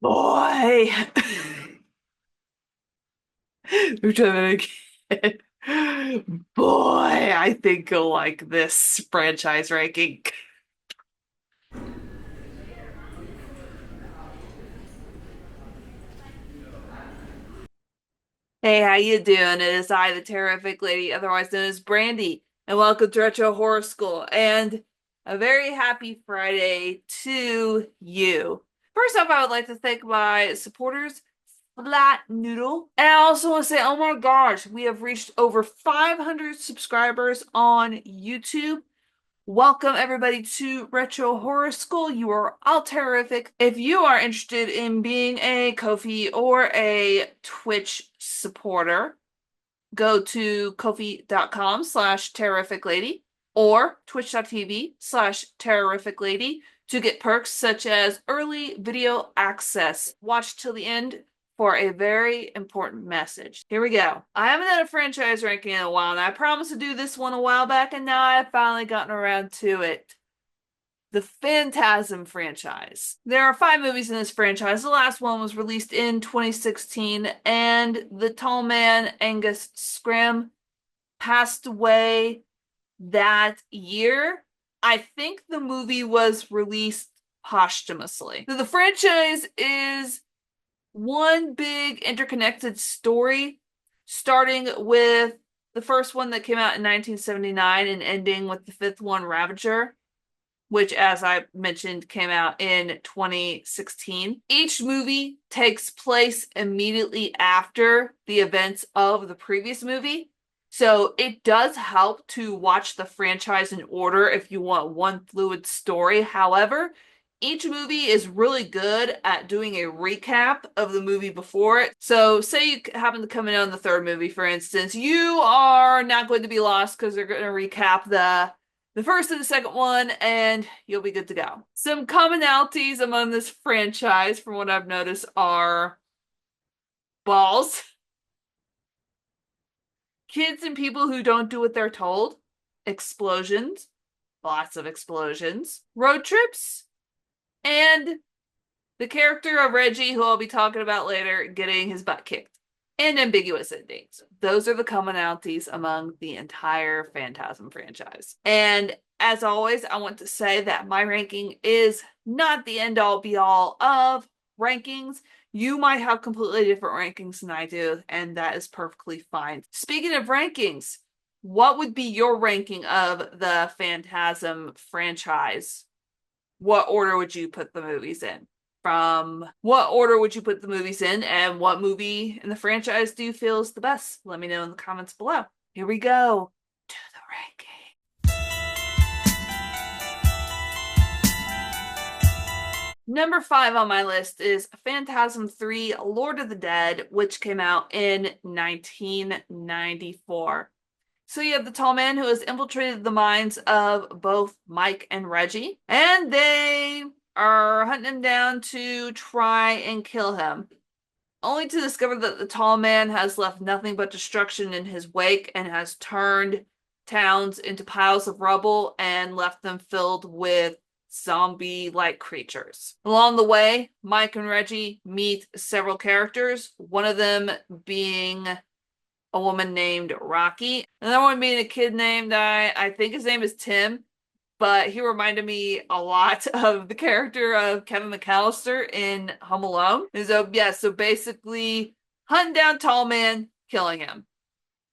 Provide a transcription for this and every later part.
Boy, which I'm like, boy, I think you'll like this franchise ranking. Hey, how you doing? It is I, the Terrific Lady, otherwise known as Brandy, and welcome to Retro Horror School, and a very happy Friday to you. First off, I would like to thank my supporters, Flat Noodle, and I also want to say, oh my gosh, we have reached over 500 subscribers on YouTube. Welcome everybody to Retro Horror School. You are all terrific. If you are interested in being a Ko-fi or a Twitch supporter, go to kofi.com/terrificlady or twitch.tv/terrificlady to get perks such as early video access. Watch till the end for a very important message. Here we go. I haven't had a franchise ranking in a while, and I promised to do this one a while back, and now I've finally gotten around to it. The Phantasm franchise. There are 5 movies in this franchise. The last one was released in 2016, and the tall man, Angus Scrim, passed away that year. I think the movie was released posthumously. So the franchise is one big interconnected story, starting with the first one that came out in 1979 and ending with the fifth one, Ravager, which, as I mentioned, came out in 2016. Each movie takes place immediately after the events of the previous movie. So it does help to watch the franchise in order if you want one fluid story. However, each movie is really good at doing a recap of the movie before it. So say you happen to come in on the third movie, for instance, you are not going to be lost because they're going to recap the first and the second one, and you'll be good to go. Some commonalities among this franchise, from what I've noticed, are balls, kids and people who don't do what they're told, explosions, lots of explosions, road trips, and the character of Reggie, who I'll be talking about later, getting his butt kicked, and ambiguous endings. Those are the commonalities among the entire Phantasm franchise. And as always, I want to say that my ranking is not the end all be all of rankings. You might have completely different rankings than I do, and that is perfectly fine. Speaking of rankings, what would be your ranking of the Phantasm franchise? What order would you put the movies in? From what order would you put the movies in, and what movie in the franchise do you feel is the best? Let me know in the comments below. Here we go to the ranking. Number 5 on my list is Phantasm 3 Lord of the Dead, which came out in 1994. So you have the tall man who has infiltrated the minds of both Mike and Reggie, and they are hunting him down to try and kill him, only to discover that the tall man has left nothing but destruction in his wake and has turned towns into piles of rubble and left them filled with zombie-like creatures. Along the way, Mike and Reggie meet several characters, one of them being a woman named Rocky, another one being a kid named, I think his name is Tim, but he reminded me a lot of the character of Kevin McAllister in Home Alone. And so, yeah, so basically hunting down tall man, killing him.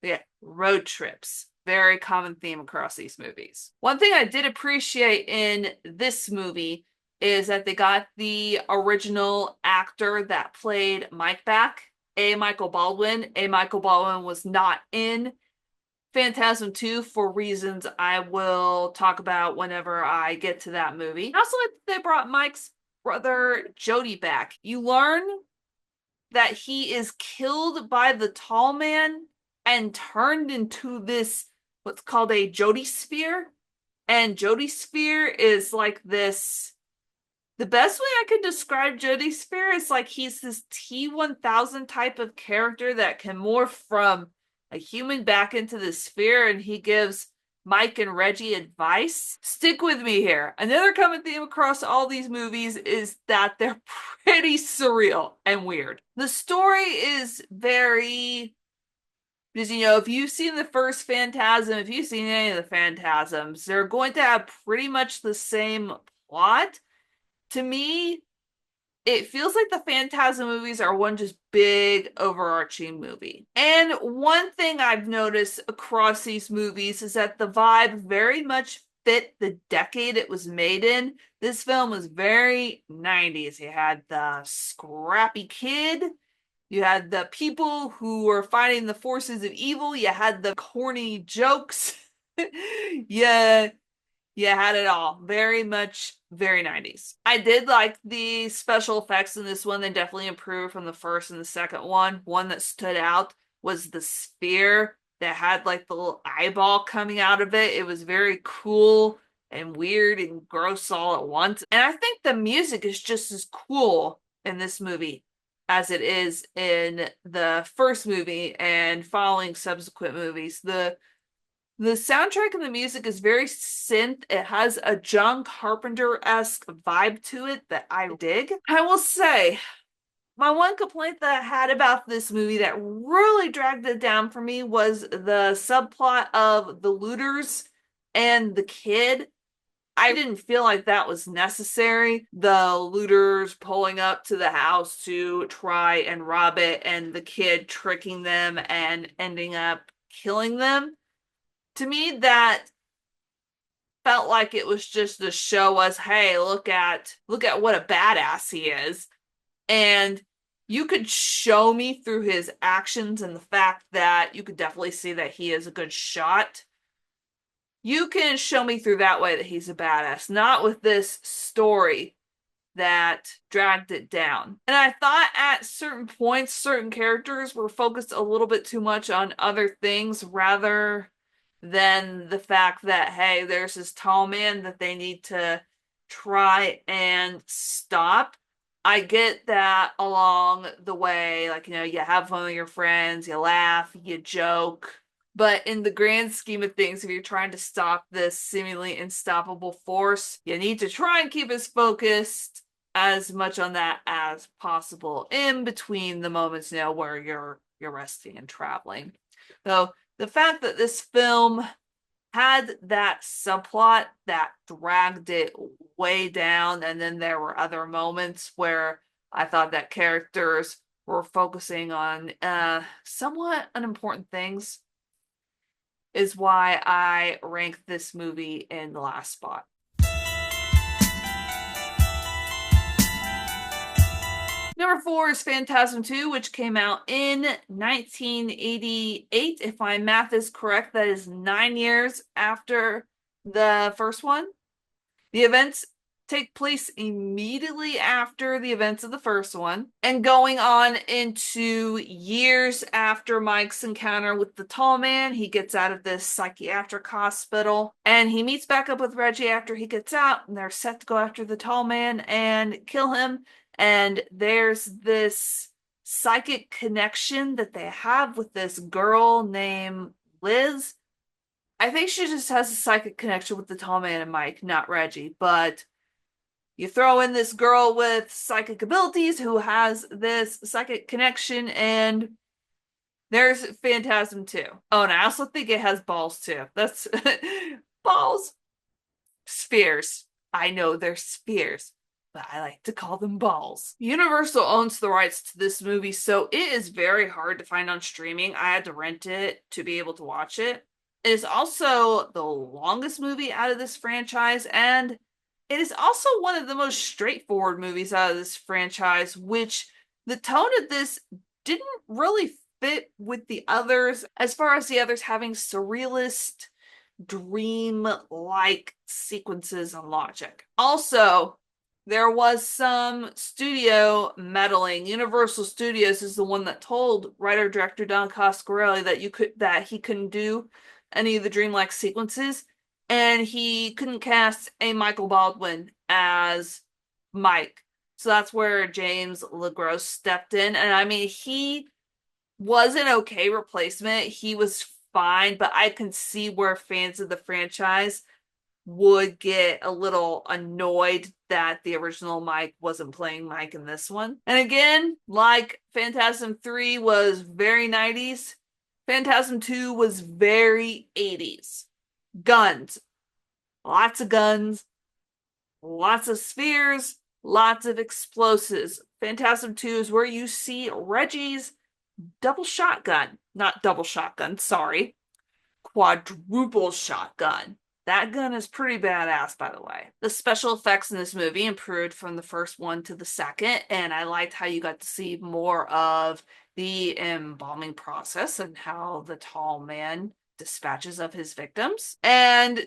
Yeah, road trips. Very common theme across these movies. One thing I did appreciate in this movie is that they got the original actor that played Mike back, A. Michael Baldwin. A. Michael Baldwin was not in Phantasm 2 for reasons I will talk about whenever I get to that movie. I also like that they brought Mike's brother Jody back. You learn that he is killed by the tall man and turned into this, what's called a Jody sphere. And Jody sphere is like this. The best way I could describe Jody sphere is like he's this T-1000 type of character that can morph from a human back into the sphere, and he gives Mike and Reggie advice. Stick with me here. Another common theme across all these movies is that they're pretty surreal and weird. The story is very, because if you've seen the first Phantasm, if you've seen any of the Phantasms, they're going to have pretty much the same plot. To me, it feels like the Phantasm movies are one just big overarching movie. And one thing I've noticed across these movies is that the vibe very much fit the decade it was made in. This film was very 90s. You had the scrappy kid, you had the people who were fighting the forces of evil, you had the corny jokes. Yeah, yeah, had it all. Very much very 90s. I did like the special effects in this one. They definitely improved from the first and the second one. One that stood out was the sphere that had like the little eyeball coming out of it. It was very cool and weird and gross all at once. And I think the music is just as cool in this movie as it is in the first movie and following subsequent movies. The soundtrack and the music is very synth. It has a John Carpenter-esque vibe to it that I dig. I will say, my one complaint that I had about this movie that really dragged it down for me was the subplot of the looters and the kid. I didn't feel like that was necessary. The looters pulling up to the house to try and rob it, and the kid tricking them and ending up killing them. To me, that felt like it was just to show us, hey, look at what a badass he is. And you could show me through his actions and the fact that you could definitely see that he is a good shot. You can show me through that way that he's a badass, not with this story that dragged it down. And I thought at certain points, certain characters were focused a little bit too much on other things rather than the fact that, hey, there's this tall man that they need to try and stop. I get that along the way, like, you have fun with your friends, you laugh, you joke. But in the grand scheme of things, if you're trying to stop this seemingly unstoppable force, you need to try and keep us focused as much on that as possible in between the moments, where you're resting and traveling. So the fact that this film had that subplot that dragged it way down, and then there were other moments where I thought that characters were focusing on somewhat unimportant things, is why I rank this movie in the last spot. Number 4 is Phantasm 2, which came out in 1988. If my math is correct, that is 9 years after the first one. The events take place immediately after the events of the first one, and going on into years after Mike's encounter with the tall man. He gets out of this psychiatric hospital and he meets back up with Reggie after he gets out, and they're set to go after the tall man and kill him. And there's this psychic connection that they have with this girl named Liz. I think she just has a psychic connection with the tall man and Mike, not Reggie. But you throw in this girl with psychic abilities who has this psychic connection, and there's Phantasm 2. Oh, and I also think it has balls too. That's balls. Spheres. I know they're spheres, but I like to call them balls. Universal owns the rights to this movie, so it is very hard to find on streaming. I had to rent it to be able to watch it. It is also the longest movie out of this franchise, and it is also one of the most straightforward movies out of this franchise, which the tone of this didn't really fit with the others, as far as the others having surrealist, dream-like sequences and logic. Also, there was some studio meddling. Universal Studios is the one that told writer-director Don Coscarelli that he couldn't do any of the dreamlike sequences, and he couldn't cast a Michael Baldwin as Mike. So that's where James LeGros stepped in. And I mean, he was an okay replacement. He was fine, but I can see where fans of the franchise would get a little annoyed that the original Mike wasn't playing Mike in this one. And again, like Phantasm 3 was very 90s, Phantasm 2 was very 80s. Guns. Lots of guns, lots of spheres, lots of explosives. Phantasm 2 is where you see Reggie's double shotgun. Not double shotgun, sorry. Quadruple shotgun. That gun is pretty badass, by the way. The special effects in this movie improved from the first one to the second, and I liked how you got to see more of the embalming process and how the tall man dispatches of his victims. And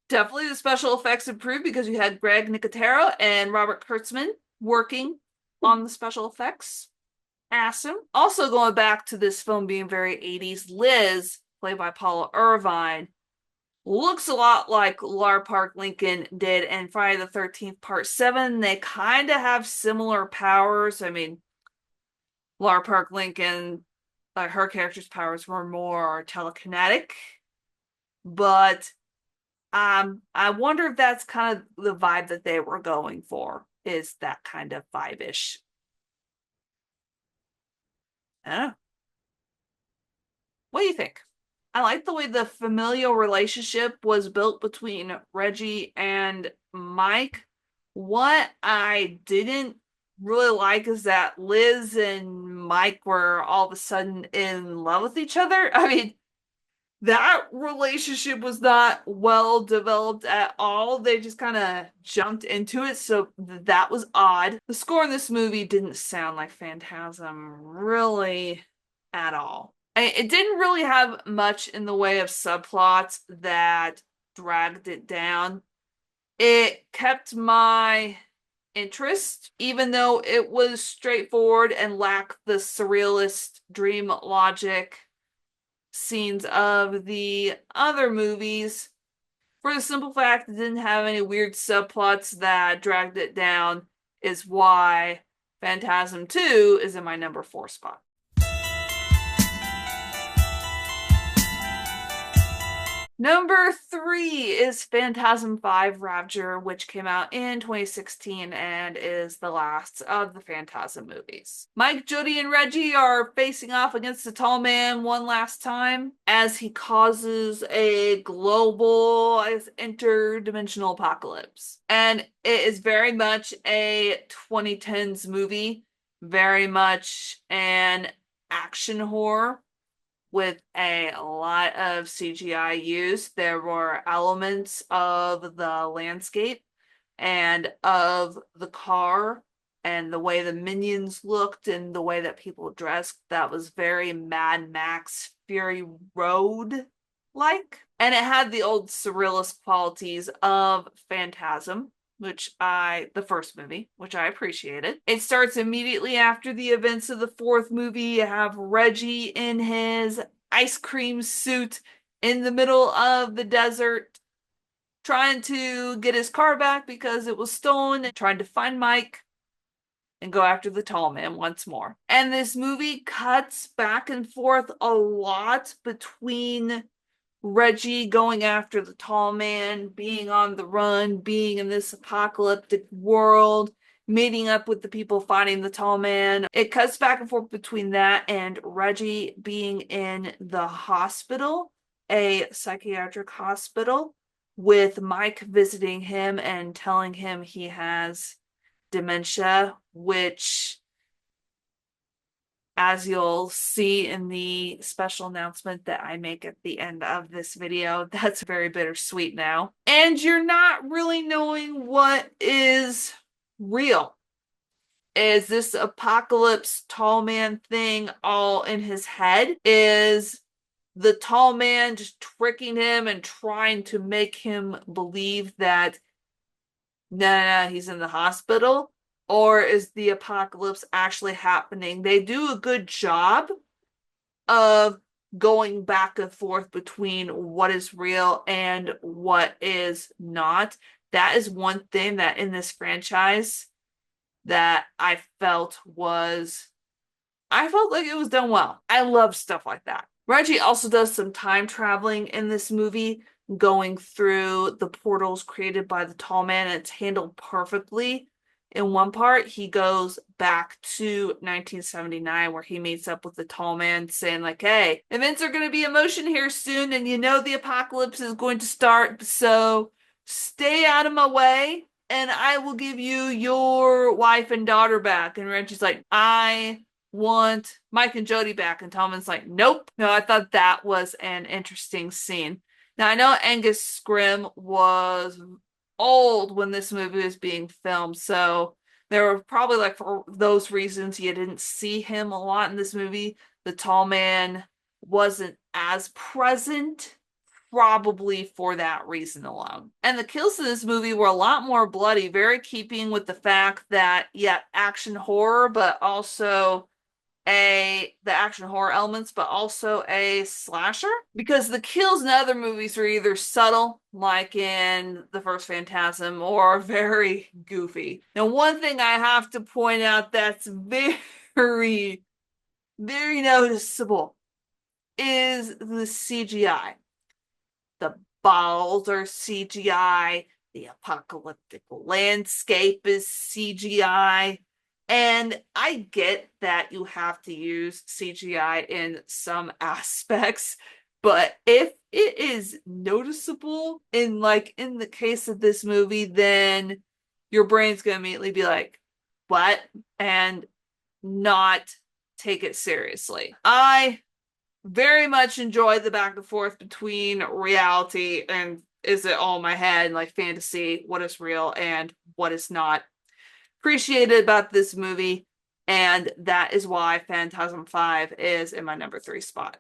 definitely the special effects improved because you had Greg Nicotero and Robert Kurtzman working on the special effects. Awesome. Also, going back to this film being very 80s, Liz, played by Paula Irvine, looks a lot like Lar Park Lincoln did in Friday the 13th Part 7. They kind of have similar powers. I mean, Lar Park Lincoln, her character's powers were more telekinetic, but I wonder if that's kind of the vibe that they were going for, is that kind of vibe-ish. What do you think? I like the way the familial relationship was built between Reggie and Mike. What I didn't really like is that Liz and Mike were all of a sudden in love with each other. I mean, that relationship was not well developed at all. They just kind of jumped into it, so that was odd. The score in this movie didn't sound like Phantasm really at all. It didn't really have much in the way of subplots that dragged it down. It kept my interest, even though it was straightforward and lacked the surrealist dream logic scenes of the other movies, for the simple fact it didn't have any weird subplots that dragged it down, is why Phantasm 2 is in my number 4 spot. Number 3 is Phantasm 5 Ravager, which came out in 2016 and is the last of the Phantasm movies. Mike, Jody, and Reggie are facing off against the Tall Man one last time as he causes a global interdimensional apocalypse. And it is very much a 2010s movie, very much an action horror with a lot of CGI use. There were elements of the landscape and of the car and the way the minions looked and the way that people dressed that was very Mad Max Fury Road like. And it had the old surrealist qualities of Phantasm, the first movie, which I appreciated. It starts immediately after the events of the fourth movie. You have Reggie in his ice cream suit in the middle of the desert, trying to get his car back because it was stolen, and trying to find Mike and go after the tall man once more. And this movie cuts back and forth a lot between Reggie going after the tall man, being on the run, being in this apocalyptic world, meeting up with the people fighting the tall man. It cuts back and forth between that and Reggie being in the hospital, a psychiatric hospital, with Mike visiting him and telling him he has dementia, which, as you'll see in the special announcement that I make at the end of this video, that's very bittersweet now. And you're not really knowing what is real. Is this apocalypse tall man thing all in his head? Is the tall man just tricking him and trying to make him believe that no, he's in the hospital? Or is the apocalypse actually happening? They do a good job of going back and forth between what is real and what is not. That is one thing that in this franchise that I felt like it was done well. I love stuff like that. Reggie also does some time traveling in this movie, going through the portals created by the tall man, and it's handled perfectly. In one part, he goes back to 1979 where he meets up with the tall man saying like, hey, events are going to be in motion here soon and you know the apocalypse is going to start, so stay out of my way and I will give you your wife and daughter back. And Reggie's like, I want Mike and Jody back. And Tallman's like, nope. No, I thought that was an interesting scene. Now, I know Angus Scrimm was old when this movie was being filmed, so there were probably, like, for those reasons you didn't see him a lot in this movie. The tall man wasn't as present, probably for that reason alone. And the kills in this movie were a lot more bloody, very keeping with the fact that, yeah, action horror, but also the action horror elements, but also a slasher. Because the kills in other movies are either subtle, like in the first Phantasm, or very goofy. Now, one thing I have to point out that's very, very noticeable is the CGI. The balls are CGI. The apocalyptic landscape is CGI. And I get that you have to use CGI in some aspects, but if it is noticeable in the case of this movie, then your brain's gonna immediately be like, what? And not take it seriously. I very much enjoy the back and forth between reality and is it all in my head, like fantasy, what is real and what is not. Appreciated about this movie, and that is why Phantasm 5 is in my number 3 spot.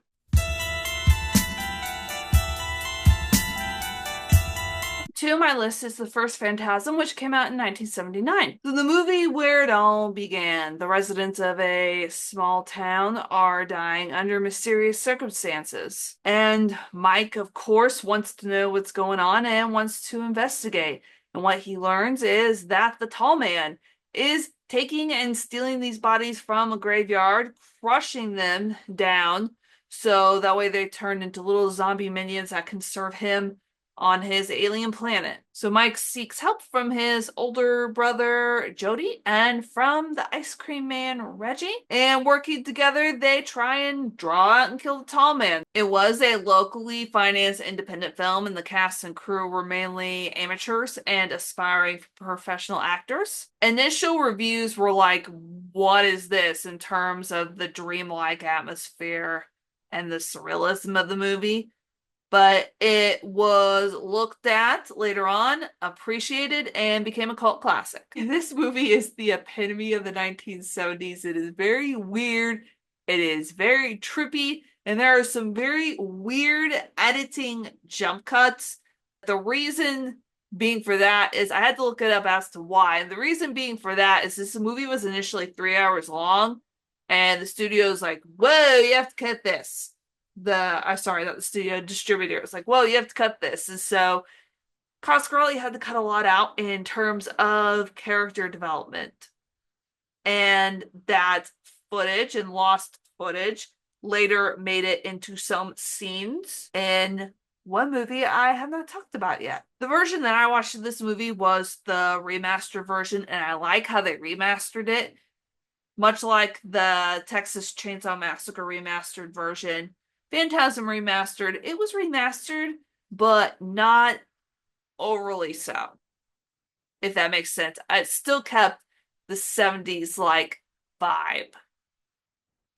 Two on my list is the first Phantasm, which came out in 1979. So the movie where it all began. The residents of a small town are dying under mysterious circumstances. And Mike, of course, wants to know what's going on and wants to investigate. And what he learns is that the tall man is taking and stealing these bodies from a graveyard, crushing them down, so that way they turn into little zombie minions that can serve him on his alien planet. So Mike seeks help from his older brother Jody and from the ice cream man Reggie. And working together, they try and draw out and kill the tall man. It was a locally financed independent film, and the cast and crew were mainly amateurs and aspiring professional actors. Initial reviews were like, what is this in terms of the dreamlike atmosphere and the surrealism of the movie? But it was looked at later on, appreciated, and became a cult classic. This movie is the epitome of the 1970s. It is very weird, it is very trippy, and there are some very weird editing jump cuts. The reason being for that is I had to look it up as to why. And the reason being for that is this movie was initially 3 hours long, and the studio's like, whoa, you have to cut this. Not the studio distributor. It was like, well, you have to cut this. And so Coscarelli had to cut a lot out in terms of character development. And that footage and lost footage later made it into some scenes in one movie I have not talked about yet. The version that I watched of this movie was the remastered version, and I like how they remastered it. Much like the Texas Chainsaw Massacre remastered version, Phantasm remastered, it was remastered, but not overly so, if that makes sense. It still kept the 70s vibe,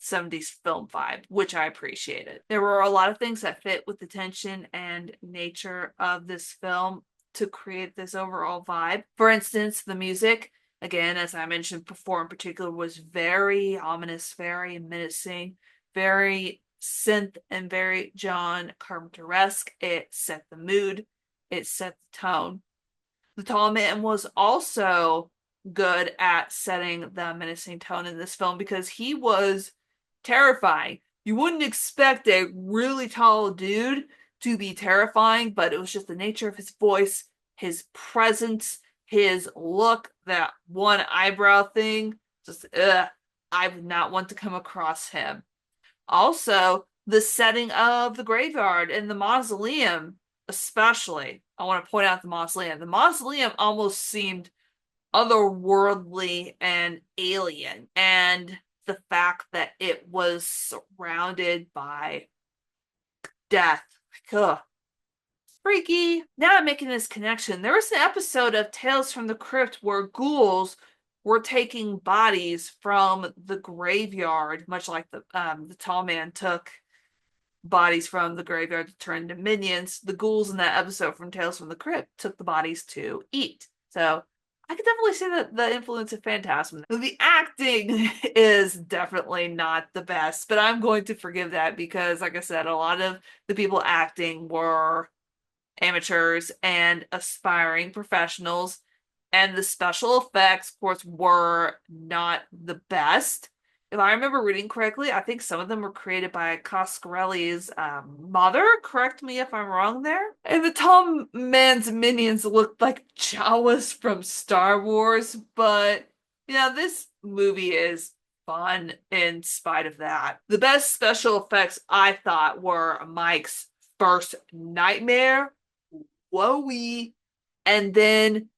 70s film vibe, which I appreciated. There were a lot of things that fit with the tension and nature of this film to create this overall vibe. For instance, the music, again, as I mentioned before in particular, was very ominous, very menacing, very synth and very John Carpenter-esque. It set the mood, it set the tone. The tall man was also good at setting the menacing tone in this film because he was terrifying. You wouldn't expect a really tall dude to be terrifying, but it was just the nature of his voice, his presence, his look, that one eyebrow thing. Just, I would not want to come across him. Also, the setting of the graveyard and the mausoleum especially, I want to point out the mausoleum. The mausoleum almost seemed otherworldly and alien, and the fact that it was surrounded by death. Like, ugh, freaky. Now I'm making this connection. There was an episode of Tales from the Crypt where ghouls were taking bodies from the graveyard, much like the tall man took bodies from the graveyard to turn into minions. The ghouls in that episode from Tales from the Crypt took the bodies to eat. So I could definitely see the influence of Phantasm. The acting is definitely not the best, but I'm going to forgive that because, like I said, a lot of the people acting were amateurs and aspiring professionals, and the special effects, of course, were not the best. If I remember reading correctly, I think some of them were created by Coscarelli's mother. Correct me if I'm wrong there. And the tall man's minions looked like Jawas from Star Wars, but this movie is fun in spite of that. The best special effects I thought were Mike's first nightmare, Wowie, and then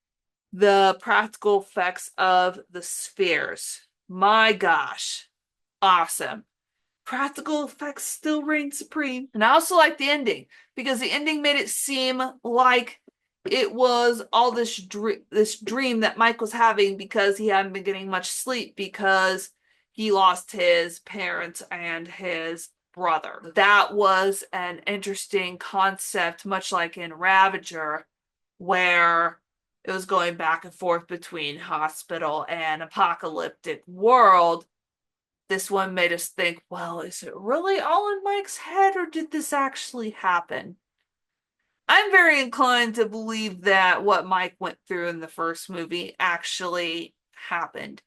the practical effects of the spheres. My gosh, awesome. Practical effects still reign supreme. And I also like the ending because the ending made it seem like it was all this dream that Mike was having because he hadn't been getting much sleep because he lost his parents and his brother. That was an interesting concept, much like in Ravager, where it was going back and forth between hospital and apocalyptic world. This one made us think, well, is it really all in Mike's head or did this actually happen? I'm very inclined to believe that what Mike went through in the first movie actually happened.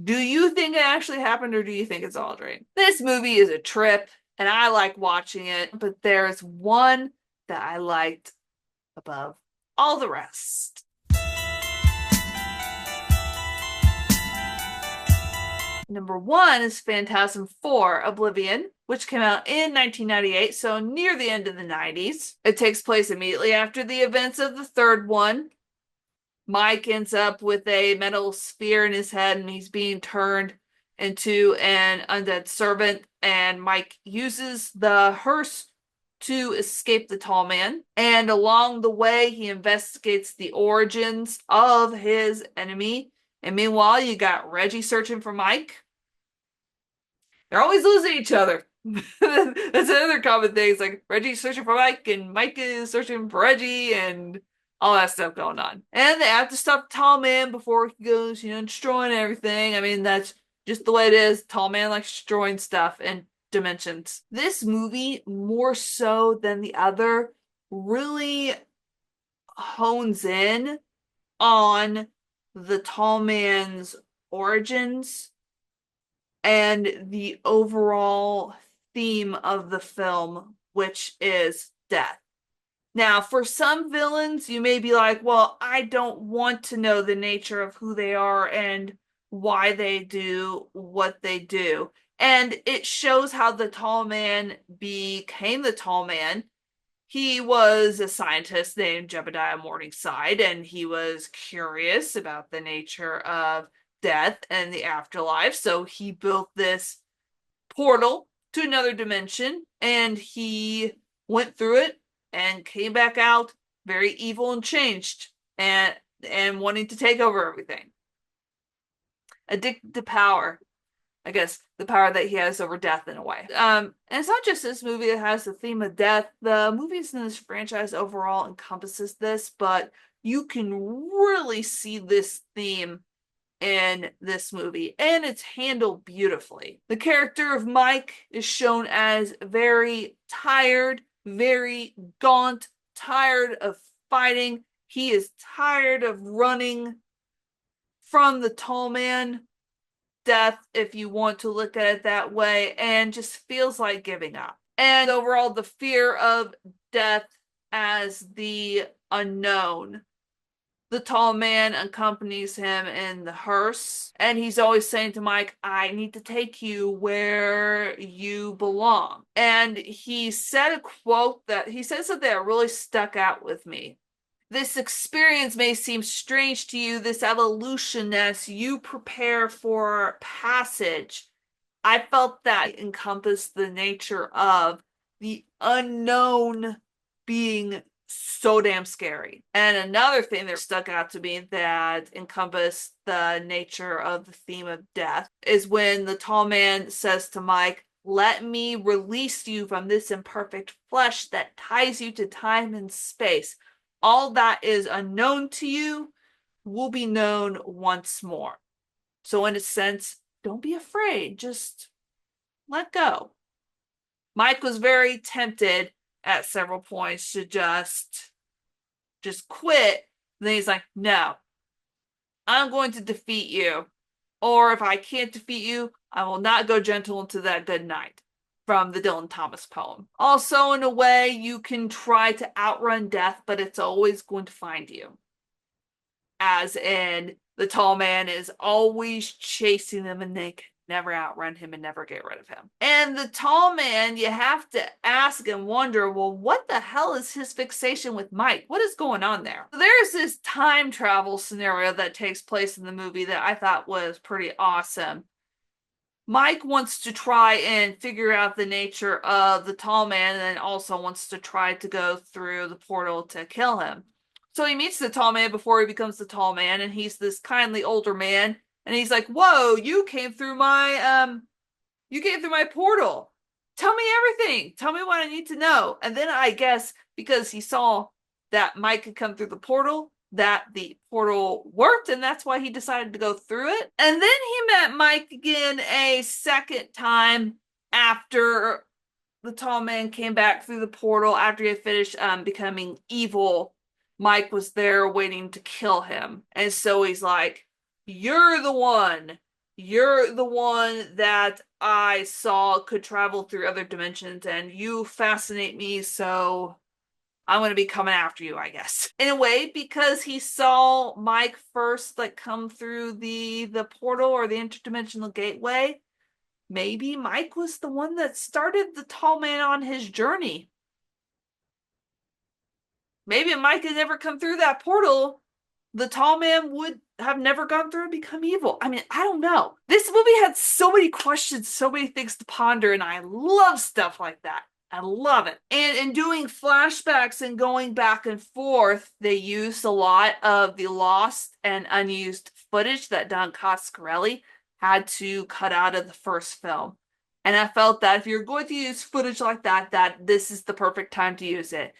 Do you think it actually happened or do you think it's all a dream? This movie is a trip and I like watching it, but there's one that I liked above all the rest. Number one is Phantasm 4 Oblivion, which came out in 1998, so near the end of the 90s. It takes place immediately after the events of the third one. Mike ends up with a metal sphere in his head and he's being turned into an undead servant, and Mike uses the hearse to escape the tall man. And along the way, he investigates the origins of his enemy. And meanwhile, you got Reggie searching for Mike. They're always losing each other. That's another common thing. It's like Reggie's searching for Mike, and Mike is searching for Reggie, and all that stuff going on. And they have to stop the tall man before he goes, destroying everything. I mean, that's just the way it is. Tall man likes destroying stuff and dimensions. This movie, more so than the other, really hones in on the tall man's origins and the overall theme of the film, which is death. Now, for some villains, you may be like, well, I don't want to know the nature of who they are and why they do what they do. And it shows how the tall man became the tall man. He was a scientist named Jebediah Morningside, and he was curious about the nature of death and the afterlife. So he built this portal to another dimension, and he went through it and came back out very evil and changed and wanting to take over everything. Addicted to power. I guess the power that he has over death in a way. And it's not just this movie that has the theme of death. The movies in this franchise overall encompasses this, but you can really see this theme in this movie, and it's handled beautifully. The character of Mike is shown as very tired, very gaunt, tired of fighting. He is tired of running from the tall man, death, if you want to look at it that way, and just feels like giving up. And overall, the fear of death as the unknown The tall man accompanies him in the hearse, and he's always saying to Mike, I need to take you where you belong. And he said a quote that he said something that really stuck out with me. This experience may seem strange to you, this evolution as you prepare for passage. I felt that encompassed the nature of the unknown being so damn scary. And another thing that stuck out to me that encompassed the nature of the theme of death is when the tall man says to Mike, let me release you from this imperfect flesh that ties you to time and space. All that is unknown to you will be known once more. So, in a sense, don't be afraid. Just let go. Mike was very tempted at several points to just quit. Then he's like, no, I'm going to defeat you. Or if I can't defeat you, I will not go gentle into that good night. From the Dylan Thomas poem. Also, in a way, you can try to outrun death, but it's always going to find you. As in, the tall man is always chasing them and they can never outrun him and never get rid of him. And the tall man, you have to ask and wonder, well, what the hell is his fixation with Mike? What is going on there? There's this time travel scenario that takes place in the movie that I thought was pretty awesome. Mike wants to try and figure out the nature of the tall man and then also wants to try to go through the portal to kill him. So he meets the tall man before he becomes the tall man, and he's this kindly older man, and he's like, whoa, you came through my portal. Tell me everything. Tell me what I need to know. And then I guess because he saw that Mike had come through the portal, that the portal worked, and that's why he decided to go through it. And then he met Mike again a second time after the tall man came back through the portal after he had finished becoming evil. Mike was there waiting to kill him. And so he's like, you're the one. You're the one that I saw could travel through other dimensions, and you fascinate me, so I'm going to be coming after you, I guess. In a way, because he saw Mike first like come through the portal or the interdimensional gateway, maybe Mike was the one that started the tall man on his journey. Maybe if Mike had never come through that portal, the tall man would have never gone through and become evil. I mean, I don't know. This movie had so many questions, so many things to ponder, and I love stuff like that. I love it. And in doing flashbacks and going back and forth, they used a lot of the lost and unused footage that Don Coscarelli had to cut out of the first film. And I felt that if you're going to use footage like that, that this is the perfect time to use it.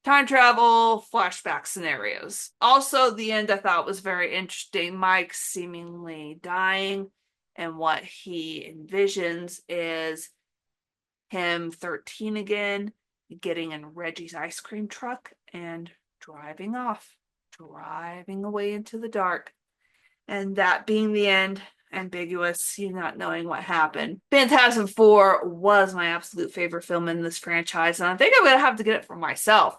Time travel, flashback scenarios. Also, the end I thought was very interesting. Mike seemingly dying, and what he envisions is him 13 again, getting in Reggie's ice cream truck and driving off, driving away into the dark. And that being the end, ambiguous, you not knowing what happened. Phantasm 4 was my absolute favorite film in this franchise, and I think I'm going to have to get it for myself.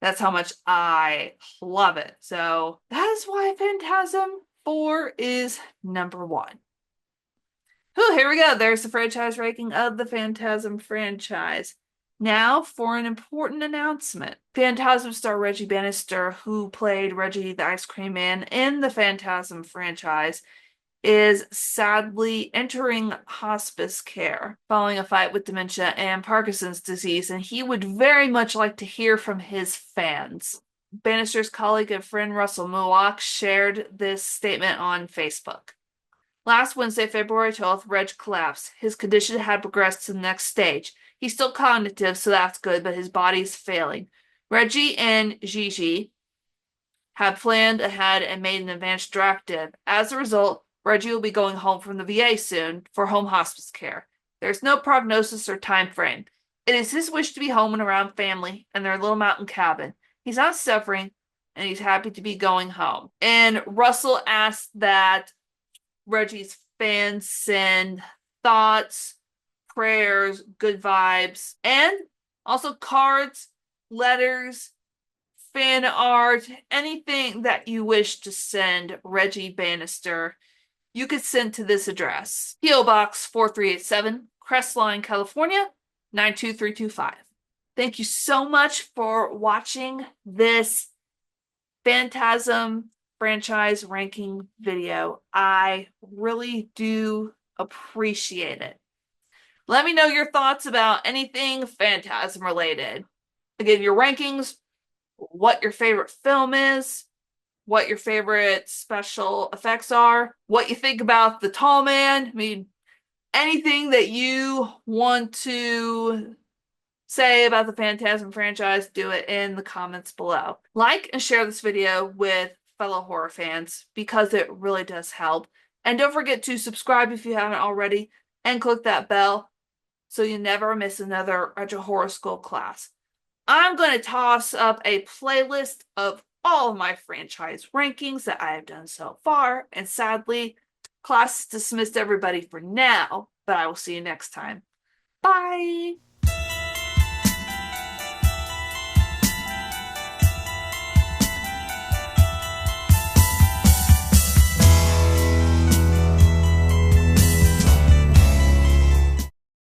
That's how much I love it. So that is why Phantasm 4 is number one. Ooh, here we go. There's the franchise ranking of the Phantasm franchise. Now for an important announcement. Phantasm star Reggie Bannister, who played Reggie the Ice Cream Man in the Phantasm franchise, is sadly entering hospice care following a fight with dementia and Parkinson's disease, and he would very much like to hear from his fans. Bannister's colleague and friend Russell Mulock shared this statement on Facebook. Last Wednesday, February 12th, Reg collapsed. His condition had progressed to the next stage. He's still cognitive, so that's good, but his body's failing. Reggie and Gigi had planned ahead and made an advanced directive. As a result, Reggie will be going home from the VA soon for home hospice care. There's no prognosis or time frame. It is his wish to be home and around family and their little mountain cabin. He's not suffering, and he's happy to be going home. And Russell asked that Reggie's fans send thoughts, prayers, good vibes, and also cards, letters, fan art, anything that you wish to send Reggie Bannister, you could send to this address: P.O. Box 4387, Crestline, California 92325. Thank you so much for watching this Phantasm franchise ranking video. I really do appreciate it. Let me know your thoughts about anything Phantasm related. Again, your rankings, what your favorite film is, what your favorite special effects are, what you think about the tall man. I mean, anything that you want to say about the Phantasm franchise, do it in the comments below. Like and share this video with fellow horror fans because it really does help. And don't forget to subscribe if you haven't already and click that bell so you never miss another Retro Horror School class. I'm going to toss up a playlist of all of my franchise rankings that I have done so far. And sadly, class dismissed everybody for now, but I will see you next time. Bye!